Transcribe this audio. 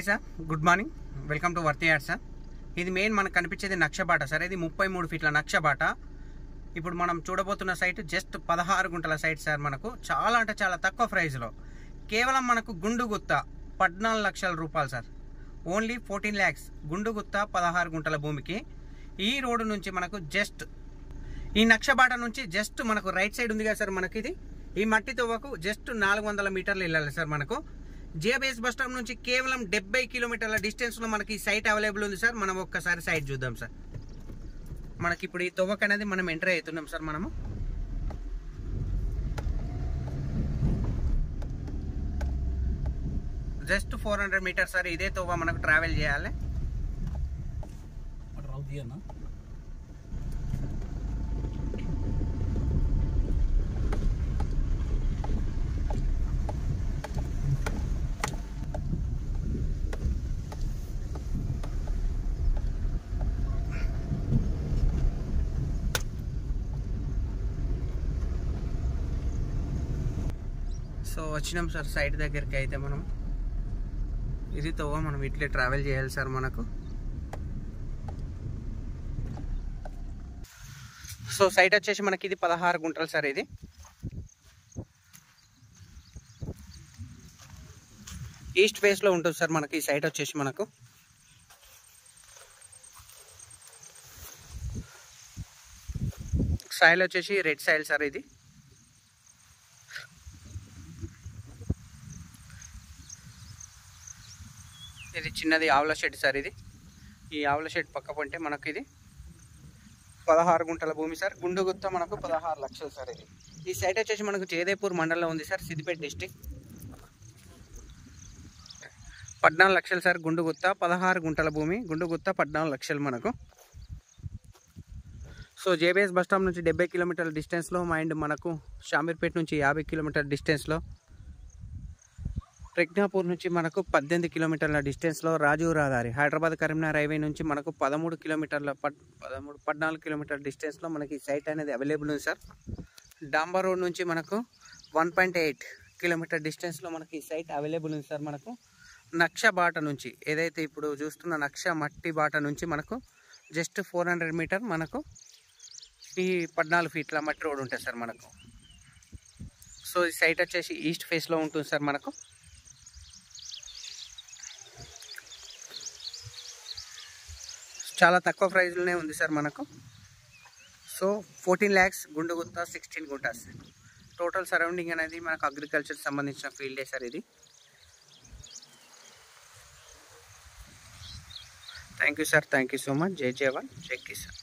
Sir, good morning. Welcome to వర్తి యార్డ్ sir. ఇది మెయిన్ మనకు కనిపించేది నక్షబాట సార్. ఇది 33 ఫీట్ల నక్షబాట. ఇప్పుడు మనం చూడబోతున్న సైట్ జస్ట్ 16 గుంటల సైట్ సార్. మనకు చాలా అంటే చాలా తక్కువ ప్రైస్లో కేవలం మనకు గుండుగుత్త 14 లక్షల రూపాయలు సార్. ఓన్లీ 14 lakhs గుండుగుత్త 16 గుంటల భూమికి. ఈ రోడ్డు నుంచి మనకు జస్ట్ ఈ నక్షబాట నుంచి జస్ట్ మనకు రైట్ సైడ్ ఉంది కదా సార్. మనకి ఇది ఈ మట్టి తవ్వకు జస్ట్ 400 మీటర్లు వెళ్ళాలి సార్. మనకు జేబీఎస్ బస్ స్టాప్ నుంచి కేవలం 70 కిలోమీటర్ల డిస్టెన్స్ లో మనకి సైట్ అవైలబుల్ ఉంది సార్. మనం ఒక్కసారి సైట్ చూద్దాం సార్. మనకి ఇప్పుడు ఈ తవ్వక అనేది మనం ఎంటర్ అవుతున్నాం సార్. మనము జస్ట్ 400 మీటర్స్ సార్. ఇదే తవ్వ మనకు ట్రావెల్ చేయాలి. సో వచ్చినాం సార్ సైట్ దగ్గరికి. అయితే మనం ఇది తవ్వ మనం ఇట్లే ట్రావెల్ చేయాలి సార్. మనకు సో సైట్ వచ్చేసి మనకి ఇది 16 గుంటలు సార్. ఇది ఈస్ట్ ఫేస్ లో ఉంటుంది సార్. మనకి ఈ సైట్ వచ్చేసి మనకు సాయిల్ వచ్చేసి రెడ్ సాయిల్ సార్. ఇది చిన్నది ఆవుల షెడ్ సార్. ఇది ఈ ఆవుల షెడ్ పక్క పంటే మనకు ఇది 16 గుంటల భూమి సార్. గుండుగుత్త మనకు 16 లక్షలు సార్. ఇది ఈ సైట్ వచ్చేసి మనకు జయదేపూర్ మండలంలో ఉంది సార్, సిద్దిపేట డిస్టిక్. 14 లక్షలు సార్. గుండుగుత్త 16 గుంటల భూమి. గుండుగుత్త 14 లక్షలు మనకు. సో జేబీఎస్ బస్ స్టాప్ నుంచి 70 కిలోమీటర్ల డిస్టెన్స్లో అండ్ మనకు షామీర్పేట నుంచి 50 కిలోమీటర్ల డిస్టెన్స్లో, ప్రజ్ఞాపూర్ నుంచి మనకు 18 కిలోమీటర్ల డిస్టెన్స్లో, రాజీవ్ రహదారి హైదరాబాద్ కరీంనగర్ హైవే నుంచి మనకు 14 కిలోమీటర్ల డిస్టెన్స్లో మనకి సైట్ అనేది అవైలబుల్ ఉంది సార్. డాంబర్ రోడ్ నుంచి మనకు 1.8 కిలోమీటర్ డిస్టెన్స్లో మనకి సైట్ అవైలబుల్ ఉంది సార్. మనకు నక్ష బాట నుంచి ఏదైతే ఇప్పుడు చూస్తున్న నక్ష మట్టి బాట నుంచి మనకు జస్ట్ 400 మీటర్ మనకు ఈ 14 ఫీట్ల మట్టి రోడ్ ఉంటుంది సార్ మనకు. సో ఈ సైట్ వచ్చేసి ఈస్ట్ ఫేస్లో ఉంటుంది సార్. మనకు చాలా తక్కువ ప్రైస్లోనే ఉంది సార్ మనకు. So 14 lakhs గుండుగుత్త 16 guntas. Total surrounding అనేది మనకు అగ్రికల్చర్ సంబంధించిన ఫీల్డే సార్ ఇది. Thank you sir. Thank you so much. జై జవాన్, జై కిసాన్.